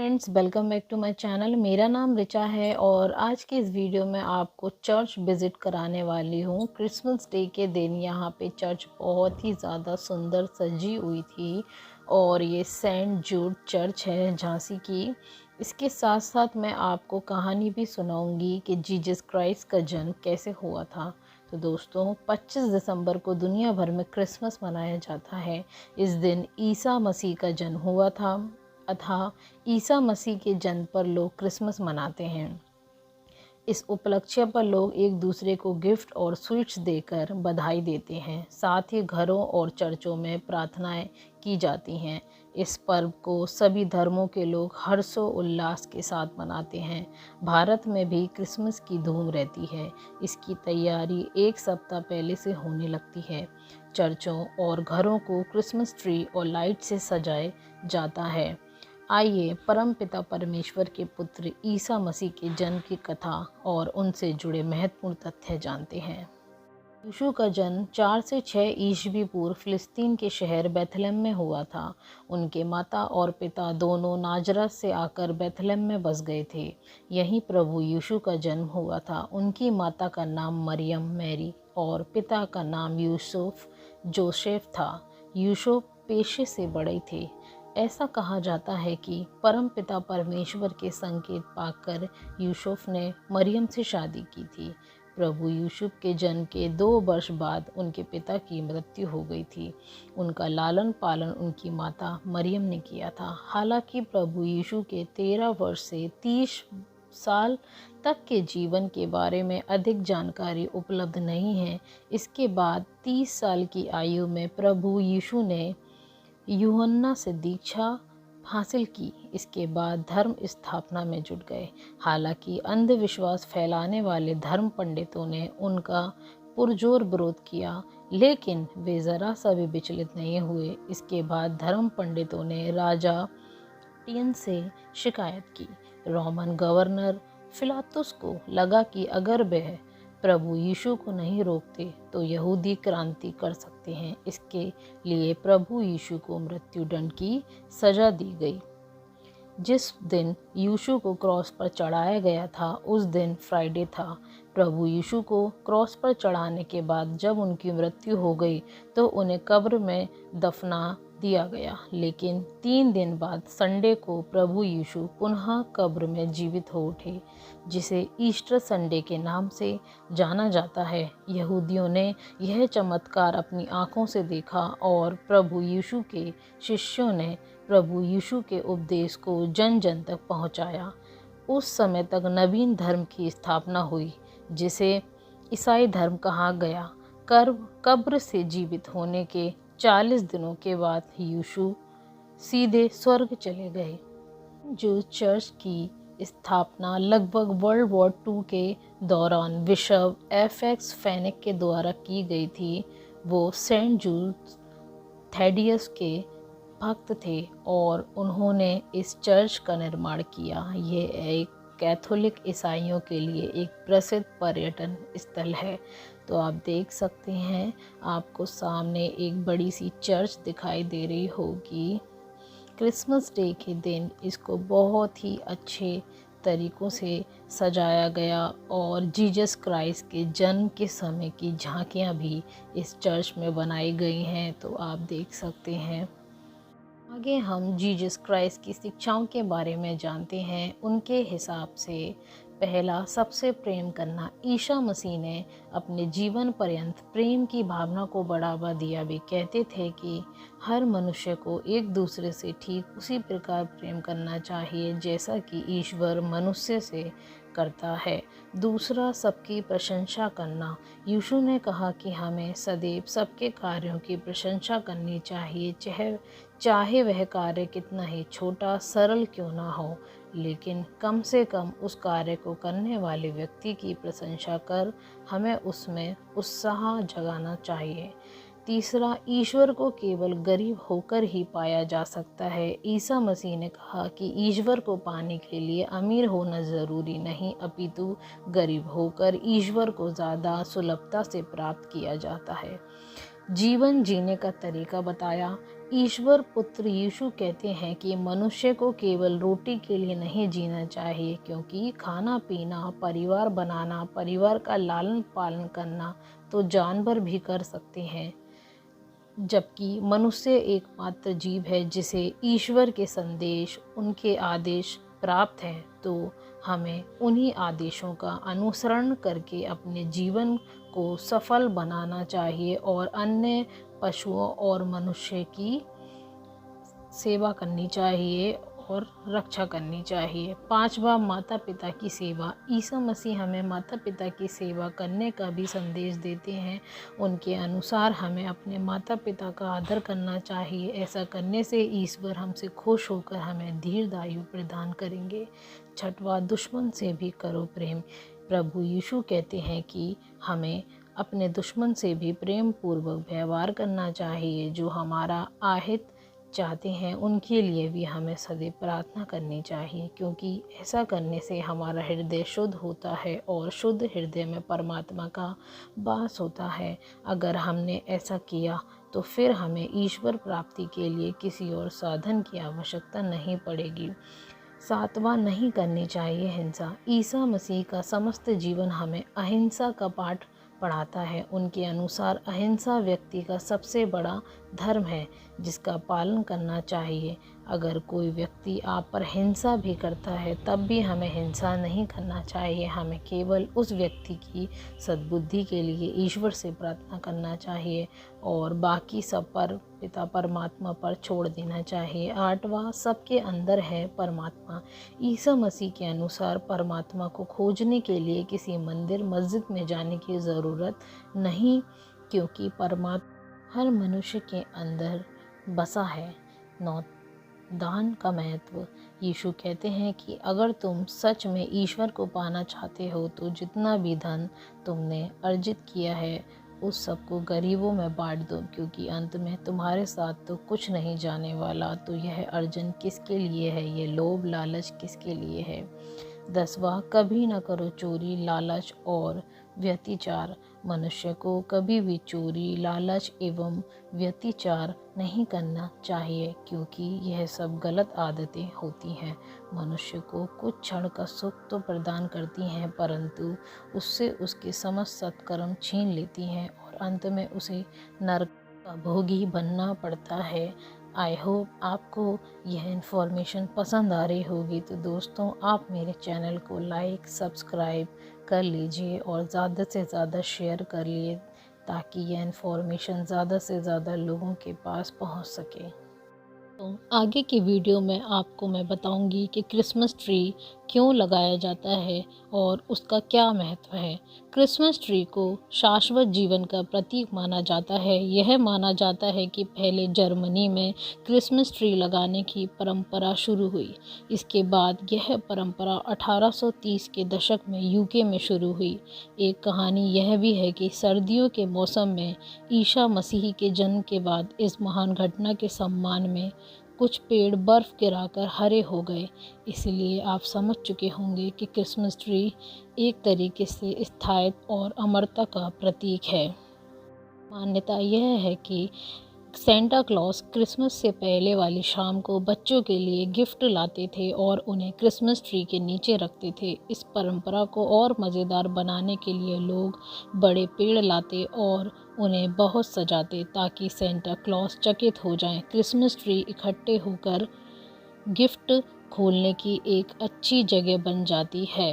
Friends, welcome back to my channel. मेरा नाम रिचा है और आज की इस वीडियो में आपको चर्च विज़िट कराने वाली हूँ। क्रिसमस डे के दिन यहाँ पे चर्च बहुत ही ज़्यादा सुंदर सजी हुई थी और ये सेंट जूड चर्च है झांसी की। इसके साथ साथ मैं आपको कहानी भी सुनाऊंगी कि जीसस क्राइस्ट का जन्म कैसे हुआ था। तो दोस्तों, 25 दिसंबर को दुनिया भर में क्रिसमस मनाया जाता है। इस दिन ईसा मसीह का जन्म हुआ था, अतः ईसा मसीह के जन्म पर लोग क्रिसमस मनाते हैं। इस उपलक्ष्य पर लोग एक दूसरे को गिफ्ट और स्वीट्स देकर बधाई देते हैं। साथ ही घरों और चर्चों में प्रार्थनाएं की जाती हैं। इस पर्व को सभी धर्मों के लोग हर्षोल्लास के साथ मनाते हैं। भारत में भी क्रिसमस की धूम रहती है। इसकी तैयारी एक सप्ताह पहले से होने लगती है। चर्चों और घरों को क्रिसमस ट्री और लाइट से सजाया जाता है। आइए परमपिता परमेश्वर के पुत्र ईसा मसीह के जन्म की कथा और उनसे जुड़े महत्वपूर्ण तथ्य जानते हैं। यीशु का जन्म 4 से 6 ईस्वी पूर्व फिलिस्तीन के शहर बेथलेहम में हुआ था। उनके माता और पिता दोनों नाजरत से आकर बेथलेहम में बस गए थे। यहीं प्रभु यीशु का जन्म हुआ था। उनकी माता का नाम मरियम मैरी और पिता का नाम यूसुफ जोसेफ था। यूसुफ पेशे से बड़े थे। ऐसा कहा जाता है कि परमपिता परमेश्वर के संकेत पाकर यूसुफ ने मरियम से शादी की थी। प्रभु यूसुफ के जन्म के 2 वर्ष बाद उनके पिता की मृत्यु हो गई थी। उनका लालन पालन उनकी माता मरियम ने किया था। हालांकि प्रभु यीशु के 13 वर्ष से 30 साल तक के जीवन के बारे में अधिक जानकारी उपलब्ध नहीं है। इसके बाद 30 साल की आयु में प्रभु यीशु ने यूहन्ना से दीक्षा हासिल की। इसके बाद धर्म स्थापना में जुट गए। हालांकि अंधविश्वास फैलाने वाले धर्म पंडितों ने उनका पुरजोर विरोध किया, लेकिन वे ज़रा सा भी विचलित नहीं हुए। इसके बाद धर्म पंडितों ने राजा टियन से शिकायत की। रोमन गवर्नर फिलातुस को लगा कि अगर वह प्रभु यीशु को नहीं रोकते तो यहूदी क्रांति कर सकते हैं। इसके लिए प्रभु यीशु को मृत्युदंड की सजा दी गई। जिस दिन यीशु को क्रॉस पर चढ़ाया गया था उस दिन फ्राइडे था। प्रभु यीशु को क्रॉस पर चढ़ाने के बाद जब उनकी मृत्यु हो गई तो उन्हें कब्र में दफना दिया गया, लेकिन 3 दिन बाद संडे को प्रभु यीशु पुनः कब्र में जीवित हो उठे, जिसे ईस्टर संडे के नाम से जाना जाता है। यहूदियों ने यह चमत्कार अपनी आंखों से देखा और प्रभु यीशु के शिष्यों ने प्रभु यीशु के उपदेश को जन जन तक पहुंचाया। उस समय तक नवीन धर्म की स्थापना हुई, जिसे ईसाई धर्म कहा गया। कब्र से जीवित होने के 40 दिनों के बाद यीशु सीधे स्वर्ग चले गए। जो चर्च की स्थापना लगभग वर्ल्ड वॉर 2 के दौरान बिशप एफ.एक्स. फेनेक के द्वारा की गई थी, वो सेंट जूड थैडियस के भक्त थे और उन्होंने इस चर्च का निर्माण किया। ये एक कैथोलिक ईसाइयों के लिए एक प्रसिद्ध पर्यटन स्थल है। तो आप देख सकते हैं, आपको सामने एक बड़ी सी चर्च दिखाई दे रही होगी। क्रिसमस डे के दिन इसको बहुत ही अच्छे तरीक़ों से सजाया गया और जीसस क्राइस्ट के जन्म के समय की झांकियाँ भी इस चर्च में बनाई गई हैं। तो आप देख सकते हैं। आगे हम जीसस क्राइस्ट की शिक्षाओं के बारे में जानते हैं। उनके हिसाब से पहला, सबसे प्रेम करना। ईसा मसीह ने अपने जीवन पर्यंत प्रेम की भावना को बढ़ावा दिया। वे कहते थे कि हर मनुष्य को एक दूसरे से ठीक उसी प्रकार प्रेम करना चाहिए जैसा कि ईश्वर मनुष्य से करता है। दूसरा, सबकी प्रशंसा करना। यीशु ने कहा कि हमें सदैव सबके कार्यों की प्रशंसा करनी चाहिए, चाहे वह कार्य कितना ही छोटा सरल क्यों ना हो, लेकिन कम से कम उस कार्य को करने वाले व्यक्ति की प्रशंसा कर हमें उसमें उत्साह जगाना चाहिए। तीसरा, ईश्वर को केवल गरीब होकर ही पाया जा सकता है। ईसा मसीह ने कहा कि ईश्वर को पाने के लिए अमीर होना ज़रूरी नहीं, अपितु गरीब होकर ईश्वर को ज़्यादा सुलभता से प्राप्त किया जाता है। जीवन जीने का तरीका बताया। ईश्वर पुत्र यीशु कहते हैं कि मनुष्य को केवल रोटी के लिए नहीं जीना चाहिए, क्योंकि खाना पीना, परिवार बनाना, परिवार का लालन पालन करना तो जानवर भी कर सकते हैं, जबकि मनुष्य एकमात्र जीव है जिसे ईश्वर के संदेश, उनके आदेश प्राप्त हैं। तो हमें उन्हीं आदेशों का अनुसरण करके अपने जीवन को सफल बनाना चाहिए और अन्य पशुओं और मनुष्य की सेवा करनी चाहिए और रक्षा करनी चाहिए। पांचवा, माता पिता की सेवा। ईसा मसीह हमें माता पिता की सेवा करने का भी संदेश देते हैं। उनके अनुसार हमें अपने माता पिता का आदर करना चाहिए। ऐसा करने से ईश्वर हमसे खुश होकर हमें दीर्घायु प्रदान करेंगे। छठवां, दुश्मन से भी करो प्रेम। प्रभु यीशु कहते हैं कि हमें अपने दुश्मन से भी प्रेम पूर्वक व्यवहार करना चाहिए। जो हमारा अहित चाहते हैं उनके लिए भी हमें सदैव प्रार्थना करनी चाहिए, क्योंकि ऐसा करने से हमारा हृदय शुद्ध होता है और शुद्ध हृदय में परमात्मा का वास होता है। अगर हमने ऐसा किया तो फिर हमें ईश्वर प्राप्ति के लिए किसी और साधन की आवश्यकता नहीं पड़ेगी। सातवां, नहीं करनी चाहिए हिंसा। ईसा मसीह का समस्त जीवन हमें अहिंसा का पाठ पढ़ाता है। उनके अनुसार अहिंसा व्यक्ति का सबसे बड़ा धर्म है जिसका पालन करना चाहिए। अगर कोई व्यक्ति आप पर हिंसा भी करता है तब भी हमें हिंसा नहीं करना चाहिए। हमें केवल उस व्यक्ति की सद्बुद्धि के लिए ईश्वर से प्रार्थना करना चाहिए और बाकी सब पर पिता परमात्मा पर छोड़ देना चाहिए। आठवां, सबके अंदर है परमात्मा। ईसा मसीह के अनुसार परमात्मा को खोजने के लिए किसी मंदिर मस्जिद में जाने की ज़रूरत नहीं, क्योंकि परमात्मा हर मनुष्य के अंदर बसा है। नौ, दान का महत्व। यीशु कहते हैं कि अगर तुम सच में ईश्वर को पाना चाहते हो तो जितना भी धन तुमने अर्जित किया है उस सबको गरीबों में बांट दो, क्योंकि अंत में तुम्हारे साथ तो कुछ नहीं जाने वाला। तो यह अर्जन किसके लिए है? ये लोभ लालच किसके लिए है? 10वां, कभी न करो चोरी, लालच और व्यतिचार। मनुष्य को कभी भी चोरी, लालच एवं व्यतिचार नहीं करना चाहिए, क्योंकि यह सब गलत आदतें होती हैं। मनुष्य को कुछ क्षण का सुख तो प्रदान करती हैं, परंतु उससे उसके समस्त सत्कर्म छीन लेती हैं और अंत में उसे नरक का भोगी बनना पड़ता है। आई होप आपको यह इन्फॉर्मेशन पसंद आ रही होगी। तो दोस्तों, आप मेरे चैनल को लाइक सब्सक्राइब कर लीजिए और ज़्यादा से ज़्यादा शेयर कर लिए, ताकि यह इन्फॉर्मेशन ज़्यादा से ज़्यादा लोगों के पास पहुंच सके। तो आगे की वीडियो में आपको मैं बताऊंगी कि क्रिसमस ट्री क्यों लगाया जाता है और उसका क्या महत्व है। क्रिसमस ट्री को शाश्वत जीवन का प्रतीक माना जाता है। यह माना जाता है कि पहले जर्मनी में क्रिसमस ट्री लगाने की परंपरा शुरू हुई। इसके बाद यह परंपरा 1830 के दशक में यूके में शुरू हुई। एक कहानी यह भी है कि सर्दियों के मौसम में ईसा मसीह के जन्म के बाद इस महान घटना के सम्मान में कुछ पेड़ बर्फ़ गिराकर हरे हो गए। इसलिए आप समझ चुके होंगे कि क्रिसमस ट्री एक तरीके से स्थायित्व और अमरता का प्रतीक है। मान्यता यह है कि सेंटा क्लॉज क्रिसमस से पहले वाली शाम को बच्चों के लिए गिफ्ट लाते थे और उन्हें क्रिसमस ट्री के नीचे रखते थे। इस परंपरा को और मज़ेदार बनाने के लिए लोग बड़े पेड़ लाते और उन्हें बहुत सजाते, ताकि सेंटा क्लॉज चकित हो जाएं। क्रिसमस ट्री इकट्ठे होकर गिफ्ट खोलने की एक अच्छी जगह बन जाती है।